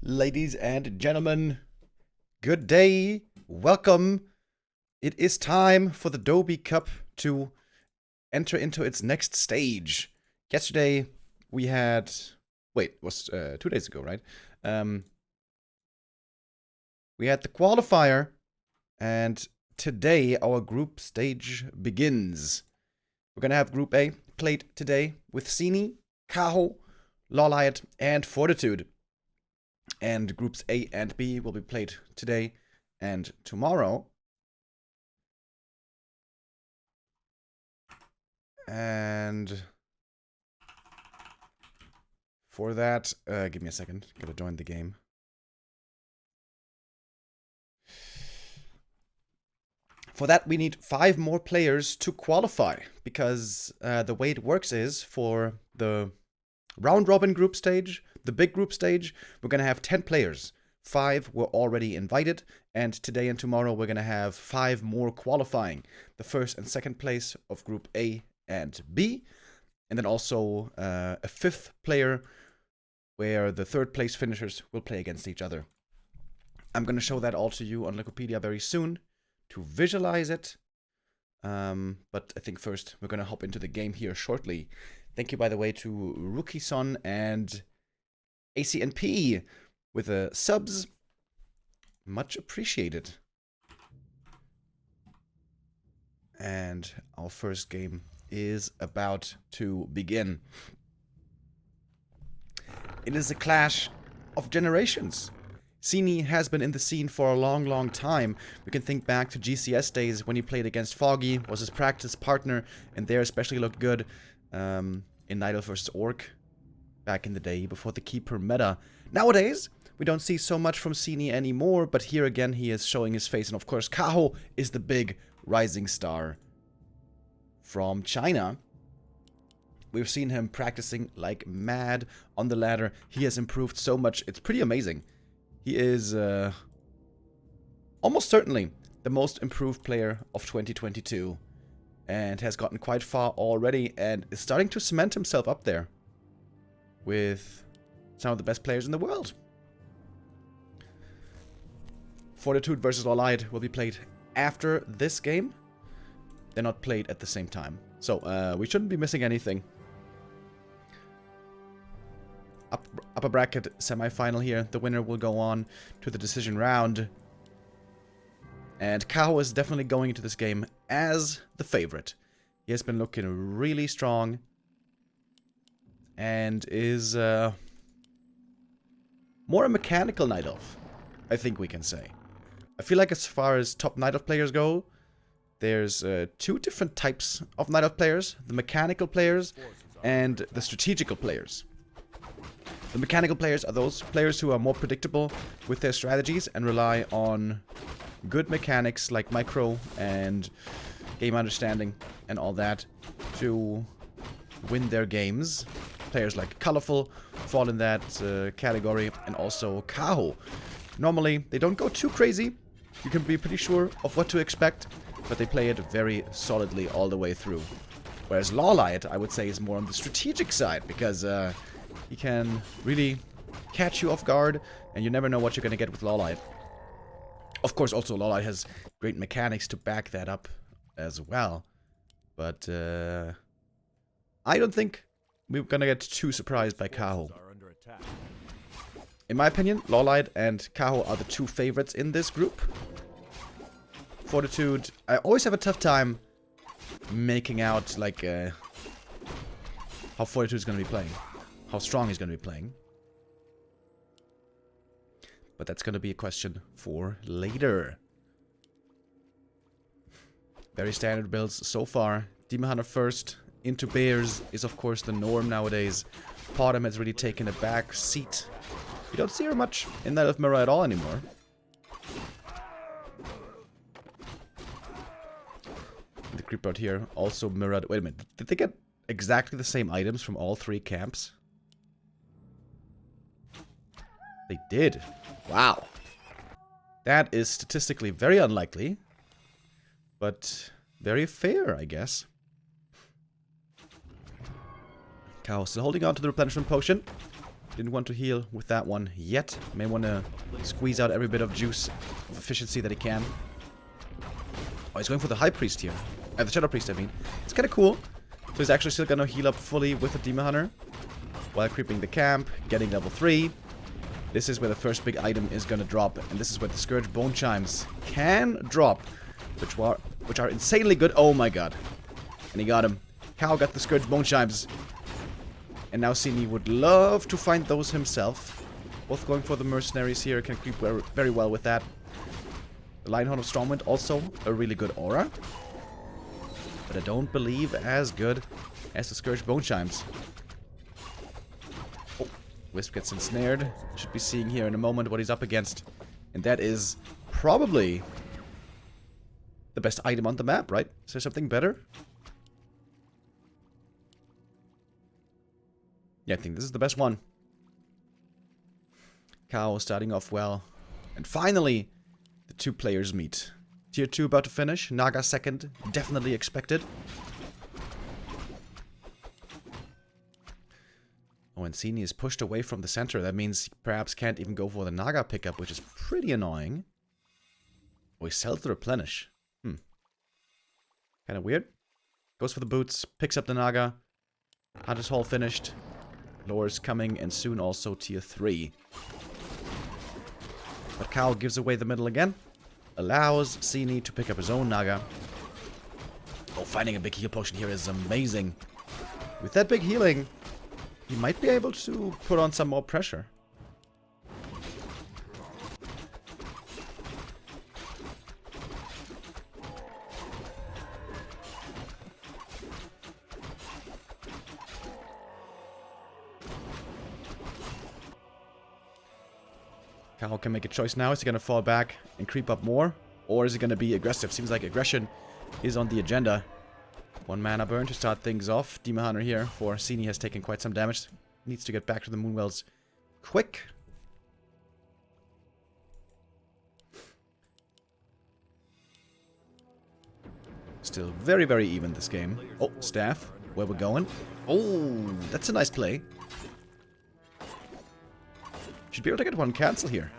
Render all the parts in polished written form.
Ladies and gentlemen, good day, welcome. It is time for the Doubi Cup to enter into its next stage. Yesterday we had, it was 2 days ago, right? We had the qualifier, and today our group stage begins. We're gonna have Group A played today with Sini, Kaho, Lawlight, and Fortitude. And Groups A and B will be played today and tomorrow. And for that, give me a second. Gotta join the game. For that, we need 5 more players to qualify, because the way it works is for the round-robin group stage, the big group stage, we're going to have 10 players. 5 were already invited, and today and tomorrow we're going to have 5 more qualifying. The first and second place of Group A and B, and then also a 5th player where the 3rd place finishers will play against each other. I'm going to show that all to you on Wikipedia very soon to visualize it. But I think first we're going to hop into the game here shortly. Thank you, by the way, to Rookie-son and ACNP with the subs. Much appreciated. And our first game is about to begin. It is a clash of generations. Sini has been in the scene for a long time. We can think back to GCS days when he played against Foggy, was his practice partner, and there especially looked good in Nidal vs. Orc back in the day before the Keeper meta. Nowadays, we don't see so much from Sini anymore, but here again he is showing his face. And of course, Kaho is the big rising star from China. We've seen him practicing like mad on the ladder. He has improved so much. It's pretty amazing. He is almost certainly the most improved player of 2022 and has gotten quite far already and is starting to cement himself up there with some of the best players in the world. Fortitude versus Lawlight will be played after this game. They're not played at the same time, so we shouldn't be missing anything. Upper bracket semifinal here. The winner will go on to the decision round. And Kaho is definitely going into this game as the favorite. He has been looking really strong. And is more a mechanical Night Elf, I think we can say. I feel like as far as top Night Elf players go, there's 2 different types of Night Elf players. The mechanical players and the strategical players. The mechanical players are those players who are more predictable with their strategies and rely on good mechanics like micro and game understanding and all that to win their games. Players like Colorful fall in that category, and also Kaho. Normally, they don't go too crazy. You can be pretty sure of what to expect, but they play it very solidly all the way through. Whereas Lawlight, I would say, is more on the strategic side, because he can really catch you off guard, and you never know what you're going to get with Lawlight. Of course, also Lawlight has great mechanics to back that up as well. But I don't think we're going to get too surprised by Kaho. In my opinion, Lawlight and Kaho are the 2 favorites in this group. Fortitude, I always have a tough time making out, like, how Fortitude is going to be playing. How strong he's going to be playing. But that's going to be a question for later. Very standard builds so far. Demon Hunter first into Bears is of course the norm nowadays. Potem has really taken a back seat. You don't see her much in Night Elf Mirror at all anymore. The creep out here also mirrored. Wait a minute. Did they get exactly the same items from all 3 camps? They did. Wow. That is statistically very unlikely, but very fair, I guess. Kaho still holding on to the replenishment potion. Didn't want to heal with that one yet. May want to squeeze out every bit of juice of efficiency that he can. Oh, he's going for the High Priest here. The Shadow Priest, I mean. It's kind of cool. So he's actually still going to heal up fully with the Demon Hunter. While creeping the camp, getting level 3. This is where the first big item is going to drop. And this is where the Scourge Bone Chimes can drop. Which are insanely good. Oh my god. And he got him. Kaho got the Scourge Bone Chimes. And now Sini would love to find those himself. Both going for the mercenaries here. Can creep very well with that. The Lionheart of Stormwind also a really good aura. But I don't believe as good as the Scourge Bone Chimes. Oh, Wisp gets ensnared. Should be seeing here in a moment what he's up against. And that is probably the best item on the map, right? Is there something better? Yeah, I think this is the best one. Kaho starting off well. And finally, the two players meet. Tier 2 about to finish. Naga second. Definitely expected. Oh, and Sini is pushed away from the center. That means he perhaps can't even go for the Naga pickup, which is pretty annoying. Oh, he sells the replenish. Kind of weird. Goes for the boots. Picks up the Naga. Hunter's Hall finished. Lore's coming, and soon also tier 3. But Kaho gives away the middle again. Allows Sini to pick up his own Naga. Oh, finding a big heal potion here is amazing. With that big healing, he might be able to put on some more pressure. Kaho can make a choice now. Is he going to fall back and creep up more? Or is he going to be aggressive? Seems like aggression is on the agenda. 1 mana burn to start things off. Demon Hunter here for Sini has taken quite some damage. Needs to get back to the Moonwells quick. Still very, very even this game. Oh, staff. Where we're going. Oh, that's a nice play. Should be able to get one cancel here.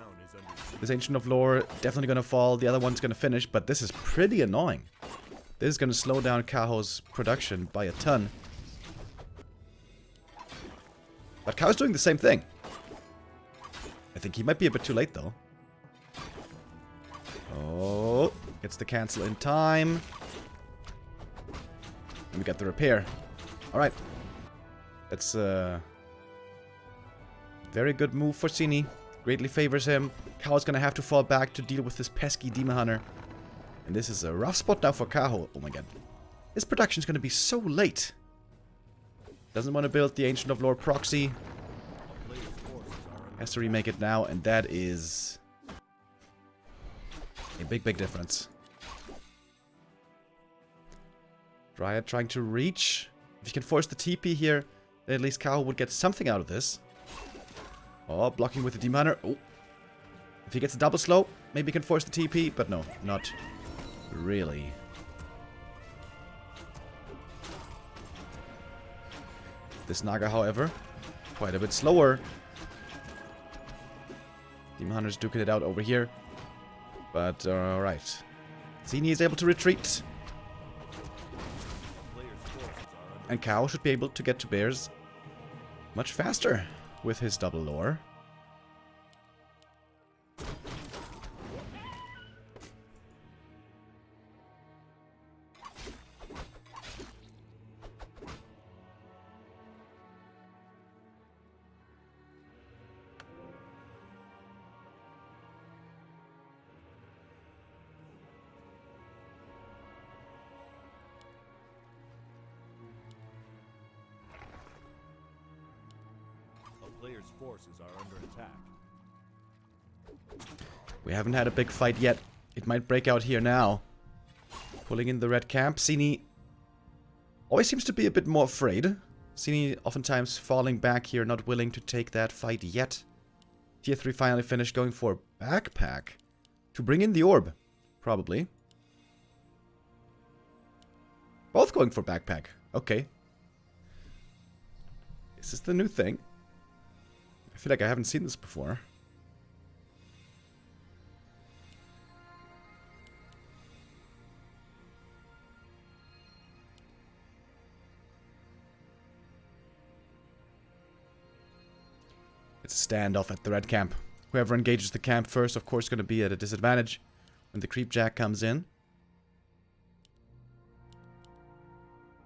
This Ancient of Lore definitely going to fall. The other one's going to finish, but this is pretty annoying. This is going to slow down Kaho's production by a ton. But Kaho's doing the same thing. I think he might be a bit too late, though. Oh, gets the cancel in time. And we got the repair. Alright. That's very good move for Sini. Greatly favors him. Kaho's gonna have to fall back to deal with this pesky Demon Hunter. And this is a rough spot now for Kaho. Oh my god. His production's gonna be so late. Doesn't want to build the Ancient of Lore proxy. Has to remake it now, and that is a big, big difference. Dryad trying to reach. If he can force the TP here, then at least Kaho would get something out of this. Oh, blocking with the Demon Hunter. Oh. If he gets a double slow, maybe he can force the TP, but no, not really. This Naga, however, quite a bit slower. Demon Hunter's duking it out over here. But, alright. Sini is able to retreat. And Kaho should be able to get to bears much faster with his double lore. Player's forces are under attack. We haven't had a big fight yet. It might break out here now. Pulling in the red camp. Sini always seems to be a bit more afraid. Sini oftentimes falling back here, not willing to take that fight yet. Tier 3 finally finished, going for backpack. To bring in the orb. Probably. Both going for backpack. Okay. Is this the new thing? I feel like I haven't seen this before. It's a standoff at the red camp. Whoever engages the camp first, of course, going to be at a disadvantage when the creep jack comes in.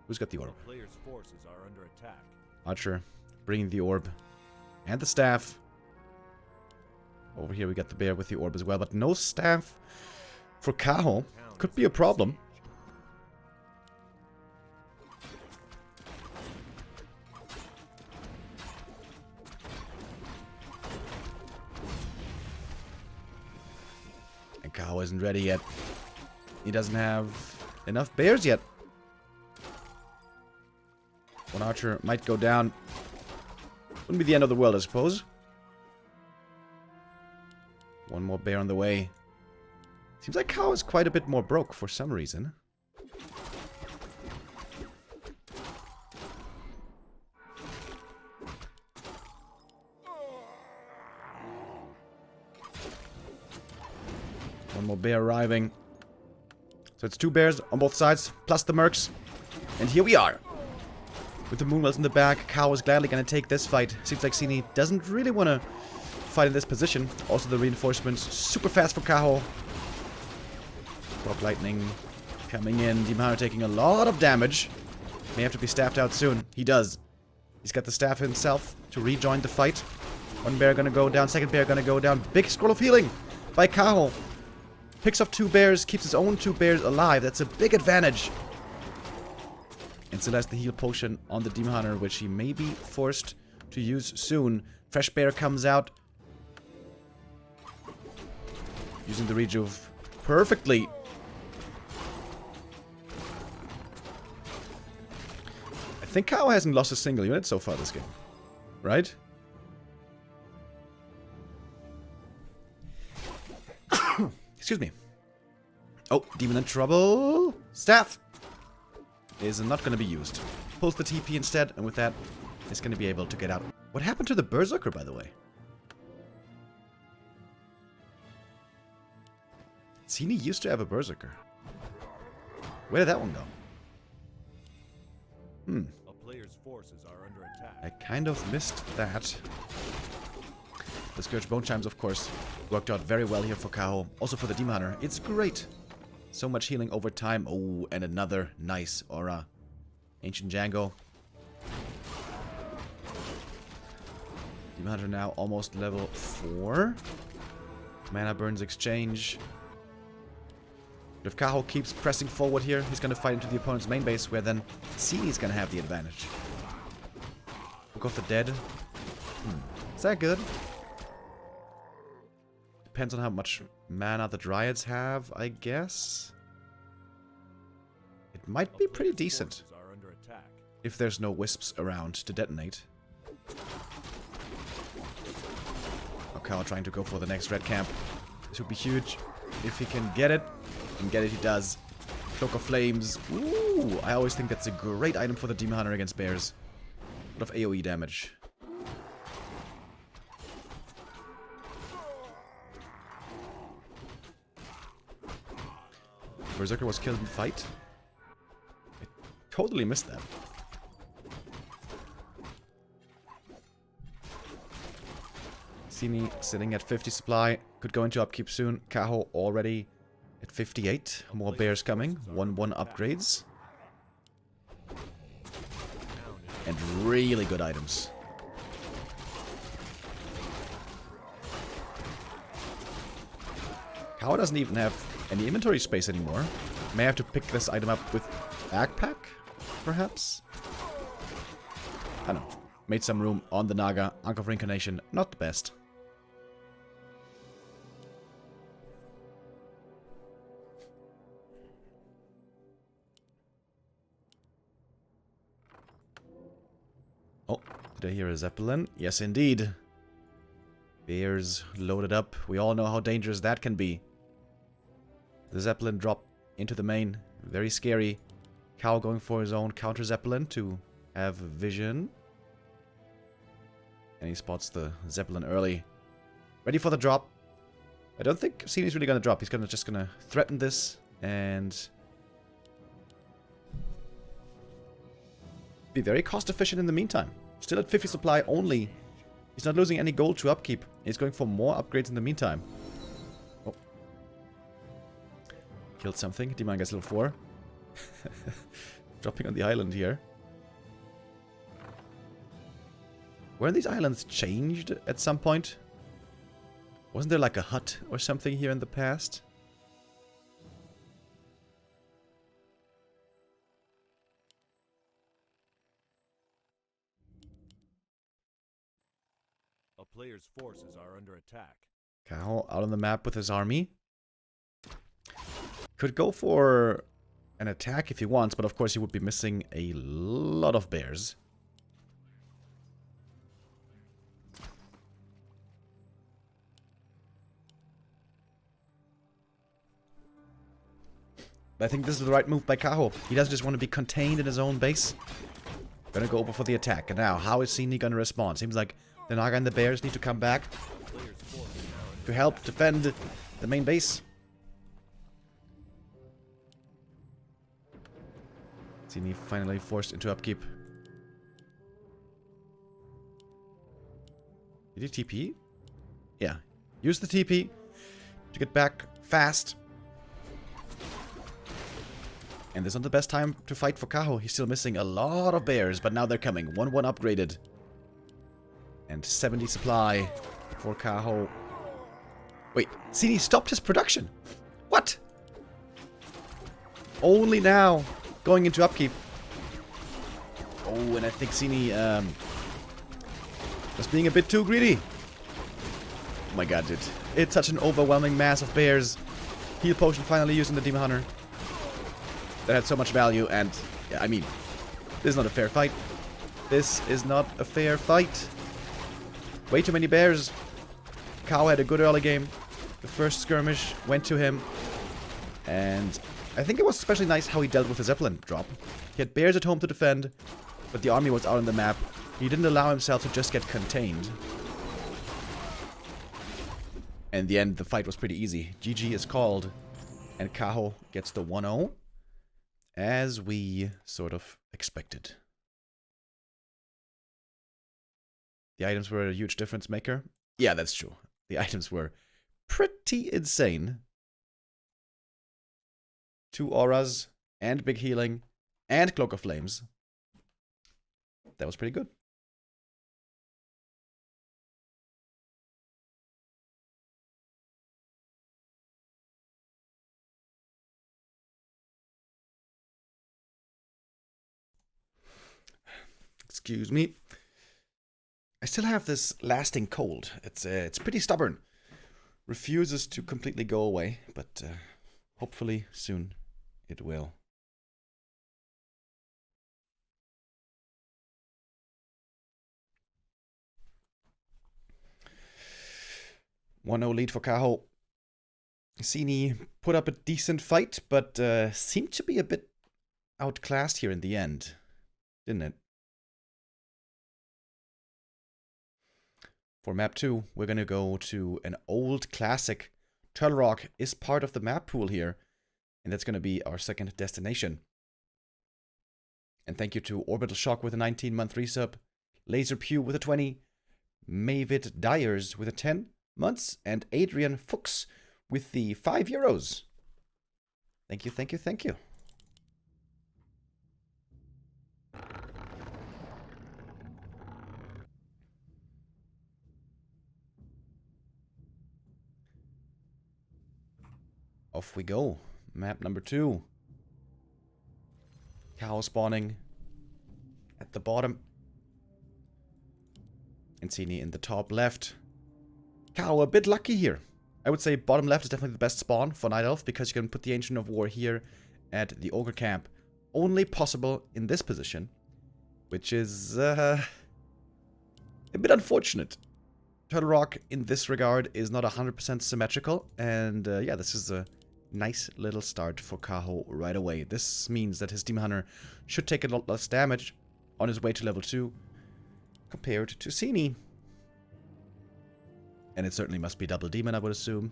Who's got the orb? The player's forces are under attack. Archer, bringing the orb. And the staff. Over here we got the bear with the orb as well, but no staff for Kaho. Could be a problem. And Kaho isn't ready yet. He doesn't have enough bears yet. One archer might go down. Wouldn't be the end of the world, I suppose. One more bear on the way. Seems like Kaho is quite a bit more broke for some reason. One more bear arriving. So it's 2 bears on both sides, plus the mercs. And here we are. With the Moonwells in the back, Kaho is gladly going to take this fight. Seems like Sini doesn't really want to fight in this position. Also the reinforcements, super fast for Kaho. Rock Lightning coming in. Demon Hunter taking a lot of damage. May have to be staffed out soon. He does. He's got the staff himself to rejoin the fight. One bear going to go down, second bear going to go down. Big scroll of healing by Kaho. Picks up 2 bears, keeps his own 2 bears alive. That's a big advantage. And still has the heal potion on the Demon Hunter, which he may be forced to use soon. Fresh bear comes out. Using the rejuve perfectly. I think Kaho hasn't lost a single unit so far this game. Right? Excuse me. Oh, demon in trouble. Staff is not going to be used. Pulls the TP instead, and with that, it's going to be able to get out. What happened to the Berserker, by the way? Sini used to have a Berserker. Where did that one go? A player's forces are under attack. I kind of missed that. The Scourge Bone Chimes, of course, worked out very well here for Kaho. Also for the Demon Hunter. It's great. So much healing over time. Oh, and another nice aura. Ancient Django. Demon Hunter now almost level 4. Mana Burns exchange. But if Kaho keeps pressing forward here, he's going to fight into the opponent's main base, where then Sini is going to have the advantage. Book of the Dead. Is that good? Depends on how much mana the Dryads have, I guess. It might be pretty decent. If there's no wisps around to detonate. Kaho trying to go for the next red camp. This would be huge. If he can get it. And get it, he does. Cloak of Flames. Ooh, I always think that's a great item for the Demon Hunter against bears. A lot of AoE damage. Berserker was killed in fight. I totally missed that. Sini sitting at 50 supply. Could go into upkeep soon. Kaho already at 58. More bears coming. 1/1 upgrades. And really good items. Kaho doesn't even have any inventory space anymore. May have to pick this item up with backpack, perhaps? I don't know. Made some room on the Naga. Ankh of Reincarnation, not the best. Oh, did I hear a Zeppelin? Yes, indeed. Bears loaded up. We all know how dangerous that can be. The Zeppelin drop into the main. Very scary. Kaho going for his own counter Zeppelin to have vision. And he spots the Zeppelin early. Ready for the drop. I don't think Sini's really gonna drop. He's just gonna threaten this and be very cost efficient in the meantime. Still at 50 supply only. He's not losing any gold to upkeep. He's going for more upgrades in the meantime. Oh. Killed something. D-Man gets level 4. Dropping on the island here. Weren't these islands changed at some point? Wasn't there like a hut or something here in the past? A player's forces are under attack. Kaho out on the map with his army. Could go for an attack if he wants, but of course he would be missing a lot of bears. I think this is the right move by Kaho. He doesn't just want to be contained in his own base. Gonna go over for the attack. And now, how is Sini gonna respond? Seems like the Naga and the bears need to come back to help defend the main base. Sini finally forced into upkeep. Did he TP? Yeah. Use the TP to get back fast. And this is not the best time to fight for Kaho. He's still missing a lot of bears, but now they're coming. 1-1 upgraded. And 70 supply for Kaho. Wait, Sini stopped his production. What? Only now going into upkeep. Oh, and I think Sini was being a bit too greedy. Oh my god, dude. It's such an overwhelming mass of bears. Heal potion finally using the Demon Hunter. That had so much value, and yeah, I mean, this is not a fair fight. This is not a fair fight. Way too many bears. Kaho had a good early game. The first skirmish went to him. And I think it was especially nice how he dealt with the Zeppelin drop. He had bears at home to defend, but the army was out on the map. He didn't allow himself to just get contained. In the end, the fight was pretty easy. GG is called, and Kaho gets the 1-0. As we sort of expected. The items were a huge difference maker. Yeah, that's true. The items were pretty insane. 2 auras, and big healing, and Cloak of Flames. That was pretty good. Excuse me. I still have this lasting cold. It's pretty stubborn. Refuses to completely go away, but hopefully soon it will. One-0 lead for Kaho. Sini put up a decent fight, but seemed to be a bit outclassed here in the end, didn't it? For map 2, we're gonna go to an old classic. Turtle Rock is part of the map pool here, and that's gonna be our second destination. And thank you to Orbital Shock with a 19-month resub, Laser Pew with a 20, Mavid Dyers with a 10 months, and Adrian Fuchs with the 5 euros. Thank you, thank you, thank you. Off we go. Map number 2. Kaho spawning at the bottom. And Sini in the top left. Kaho a bit lucky here. I would say bottom left is definitely the best spawn for Night Elf, because you can put the Ancient of War here at the Ogre Camp. Only possible in this position, which is a bit unfortunate. Turtle Rock in this regard is not 100% symmetrical, and yeah, this is a nice little start for Kaho right away. This means that his Demon Hunter should take a lot less damage on his way to level 2 compared to Sini. And it certainly must be double demon, I would assume.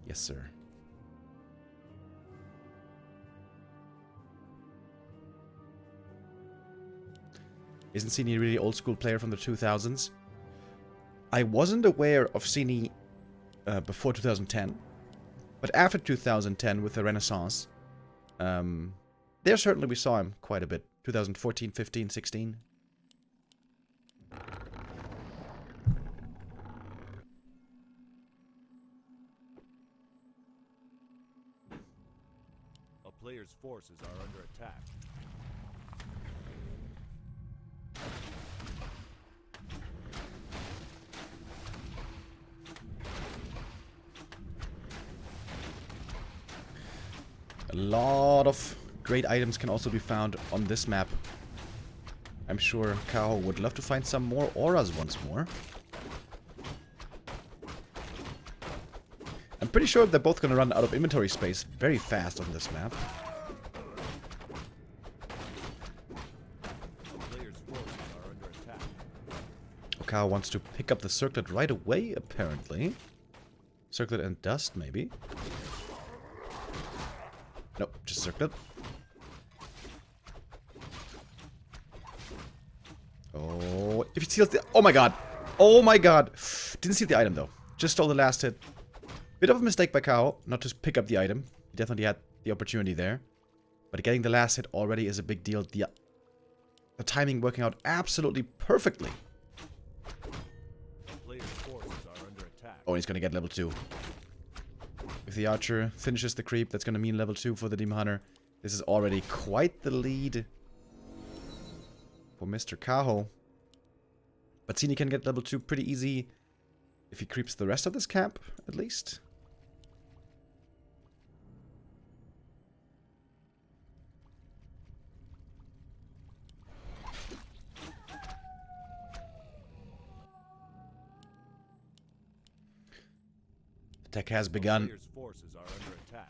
Yes, sir. Isn't Sini a really old school player from the 2000s? I wasn't aware of Sini before 2010. But after 2010 with the Renaissance, there certainly we saw him quite a bit. 2014, 15, 16. A player's forces are under attack. A lot of great items can also be found on this map. I'm sure Kaho would love to find some more auras once more. I'm pretty sure they're both going to run out of inventory space very fast on this map. Kaho wants to pick up the circlet right away, apparently. Circlet and dust, maybe. Nope, just circlet. Oh, if he steals the... Oh my god! Oh my god! Didn't see the item, though. Just stole the last hit. Bit of a mistake by Kaho, not to pick up the item. He definitely had the opportunity there. But getting the last hit already is a big deal. The timing working out absolutely perfectly. Oh, he's gonna get level 2. If the archer finishes the creep, that's gonna mean level 2 for the Demon Hunter. This is already quite the lead for Mr. Kaho. But Sini can get level 2 pretty easy if he creeps the rest of this camp, at least. Attack has begun.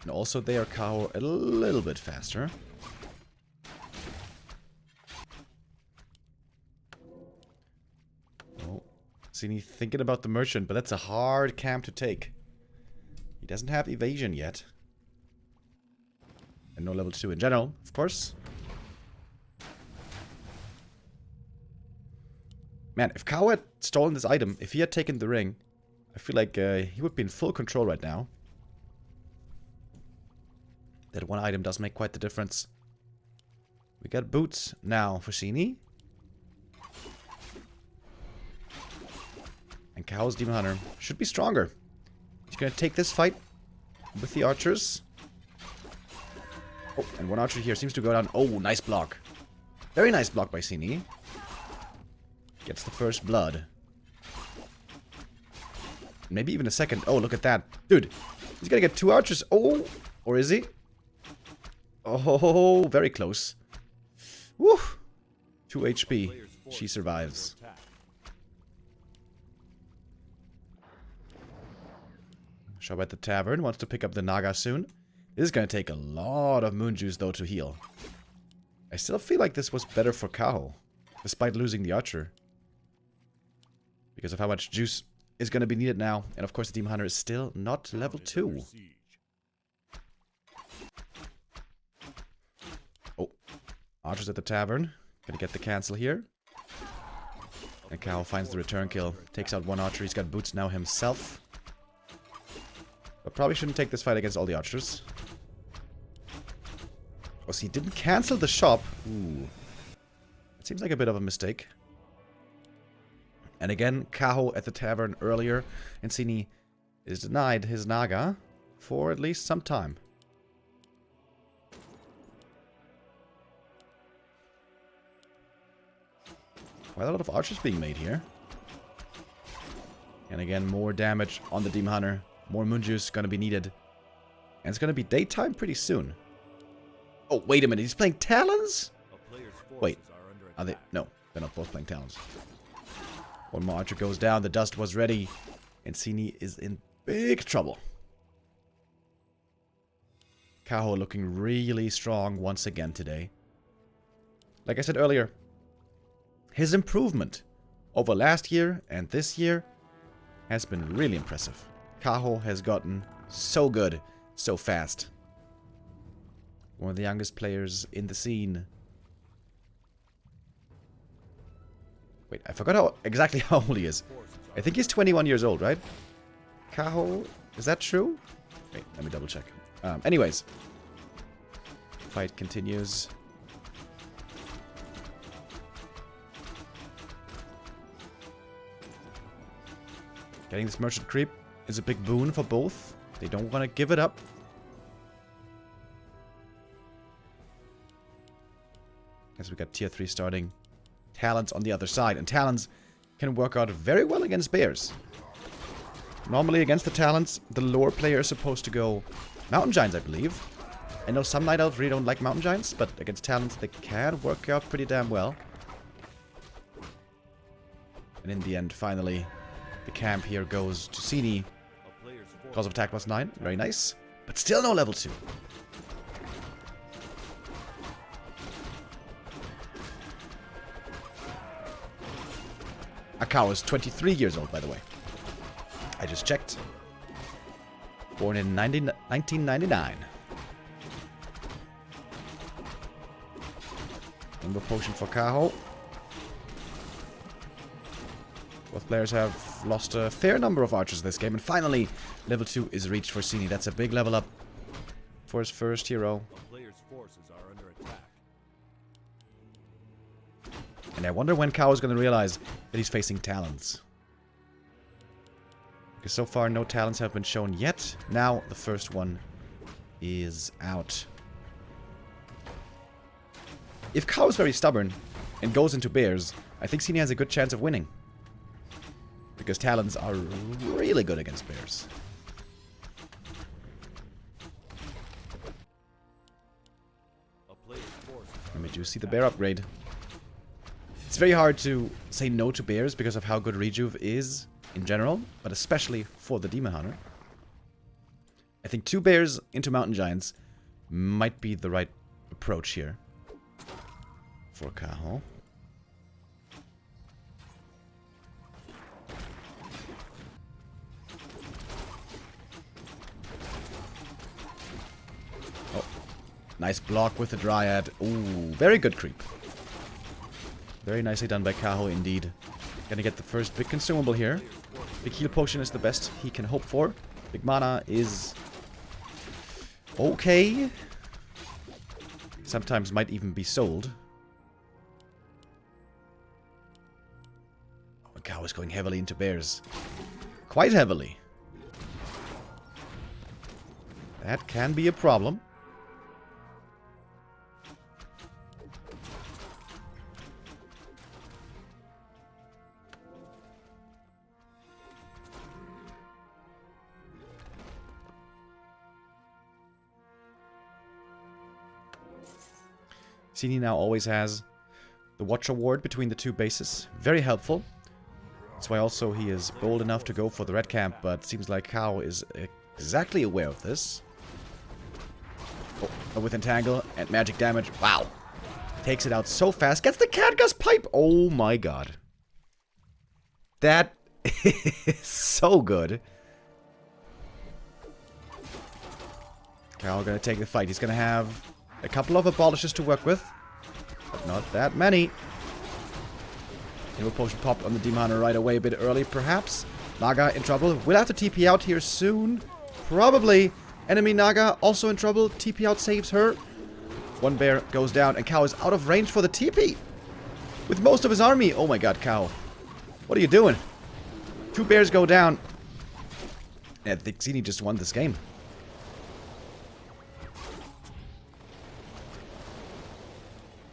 And also there, Kaho a little bit faster. Oh, Sini thinking about the merchant, but that's a hard camp to take. He doesn't have evasion yet. And no level 2 in general, of course. Man, if Kaho had stolen this item, if he had taken the ring, I feel like he would be in full control right now. That one item does make quite the difference. We got boots now for Sini. And Kaho's Demon Hunter should be stronger. He's gonna take this fight with the archers. Oh, and one archer here seems to go down. Oh, nice block. Very nice block by Sini. Gets the first blood. Maybe even a second. Oh, look at that. Dude, he's gonna get 2 archers. Oh, or is he? Oh, very close. Woo! 2 HP. She survives. Shop at the tavern. Wants to pick up the Naga soon. This is gonna take a lot of moon juice, though, to heal. I still feel like this was better for Kaho, despite losing the archer. Because of how much juice is going to be needed now. And of course the Demon Hunter is still not level 2. Oh. Archers at the tavern. Gonna get the cancel here. And Kaho finds the return kill. Takes out one archer. He's got boots now himself. But probably shouldn't take this fight against all the archers. Oh, so he didn't cancel the shop. Ooh. It seems like a bit of a mistake. And again, Kaho at the tavern earlier, and Sini is denied his Naga for at least some time. Quite a lot of archers being made here. And again, more damage on the Demon Hunter. More moon juice gonna be needed. And it's gonna be daytime pretty soon. Oh, wait a minute, he's playing Talons? Wait, are they? No, they're not both playing Talons. One more archer goes down, the dust was ready, and Sini is in big trouble. Kaho looking really strong once again today. Like I said earlier, his improvement over last year and this year has been really impressive. Kaho has gotten so good, so fast. One of the youngest players in the scene. Wait, I forgot exactly how old he is. I think he's 21 years old, right? Kaho, is that true? Wait, let me double check. Anyways. Fight continues. Getting this merchant creep is a big boon for both. They don't want to give it up. As we got tier 3 starting. Talons on the other side. And Talons can work out very well against bears. Normally against the Talons, the lower player is supposed to go Mountain Giants, I believe. I know some Night Elves really don't like Mountain Giants, but against Talons they can work out pretty damn well. And in the end, finally, the camp here goes to Sini. Cause of attack plus 9. Very nice. But still no level 2. Kaho is 23 years old, by the way. I just checked. Born in 1999. Number potion for Kaho. Both players have lost a fair number of archers this game. And finally, level 2 is reached for Sini. That's a big level up for his first hero. And I wonder when Kaho is going to realize that he's facing Talons. Because so far no Talons have been shown yet. Now the first one is out. If Kaho is very stubborn and goes into bears, I think Sini has a good chance of winning. Because Talons are really good against bears. And we do see the bear upgrade. It's very hard to say no to bears because of how good Rejuve is in general, but especially for the Demon Hunter. I think 2 bears into Mountain Giants might be the right approach here for Kaho. Oh, nice block with the Dryad. Ooh, very good creep. Very nicely done by Kaho indeed. Gonna get the first big consumable here. Big heal potion is the best he can hope for. Big mana is okay. Sometimes might even be sold. Oh, Kaho is going heavily into bears. Quite heavily. That can be a problem. Sini now always has the Watcher Ward between the 2 bases. Very helpful. That's why also he is bold enough to go for the red camp, but seems like Kaho is exactly aware of this. Oh, with Entangle and magic damage. Wow. Takes it out so fast. Gets the Catgust Pipe. Oh my god. That is so good. Kaho gonna take the fight. He's gonna have a couple of abolishes to work with, but not that many. Hero potion popped on the Demon Hunter right away, a bit early perhaps. Naga in trouble. We'll have to TP out here soon. Probably. Enemy Naga also in trouble. TP out saves her. 1 bear goes down, and Kaho is out of range for the TP. With most of his army. Oh my god, Kaho. What are you doing? 2 bears go down. I think Sini just won this game.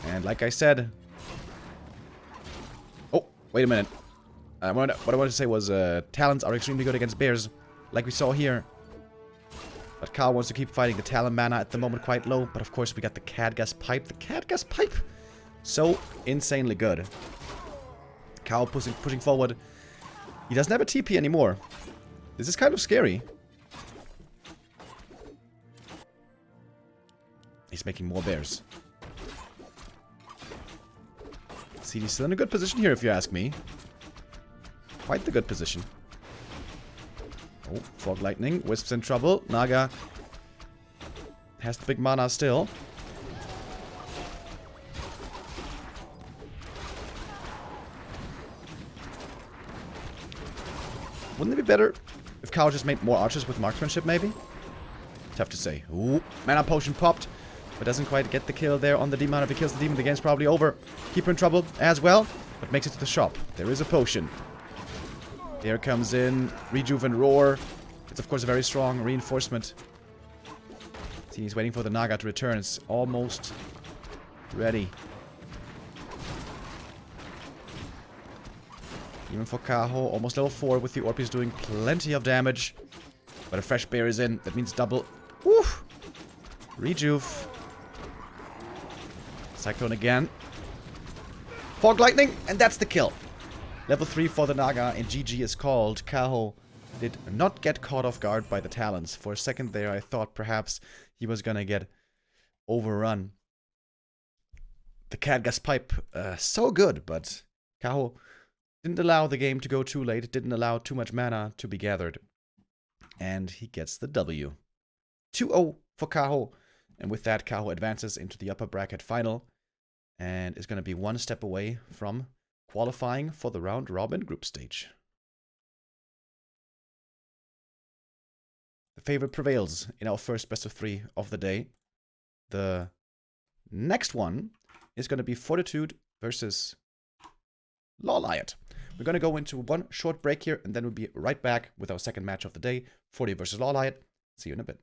And like I said... Oh, wait a minute. What I wanted to say was Talons are extremely good against bears, like we saw here. But Kaho wants to keep fighting. The Talon mana at the moment quite low. But of course we got the Catgust Pipe. The Catgust Pipe! So insanely good. Kaho pushing forward. He doesn't have a TP anymore. This is kind of scary. He's making more bears. Sini's still in a good position here, if you ask me. Quite the good position. Oh, Fog Lightning. Wisp's in trouble. Naga has the big mana still. Wouldn't it be better if Kaho just made more archers with marksmanship, maybe? Tough to say. Ooh, mana potion popped, but doesn't quite get the kill there on the demon. If he kills the demon, the game's probably over. Keeper in trouble as well, but makes it to the shop. There is a potion. There comes in Rejuve and Roar. It's of course a very strong reinforcement. See, he's waiting for the Naga to return. It's almost ready. Even for Kaho, almost level 4 with the Orp is doing plenty of damage. But a fresh bear is in. That means double. Woo! Rejuve. Cyclone again. Fog Lightning, and that's the kill. Level 3 for the Naga, and GG is called. Kaho did not get caught off guard by the talents. For a second there, I thought perhaps he was gonna get overrun. The Catgas pipe, so good, but Kaho didn't allow the game to go too late, didn't allow too much mana to be gathered. And he gets the W. 2-0 for Kaho. And with that, Kaho advances into the upper bracket final. And is going to be one step away from qualifying for the round robin group stage. The favorite prevails in our first best of 3 of the day. The next one is going to be Fortitude versus Lawliot. We're going to go into one short break here, and then we'll be right back with our second match of the day, Fortitude versus Lawliot. See you in a bit.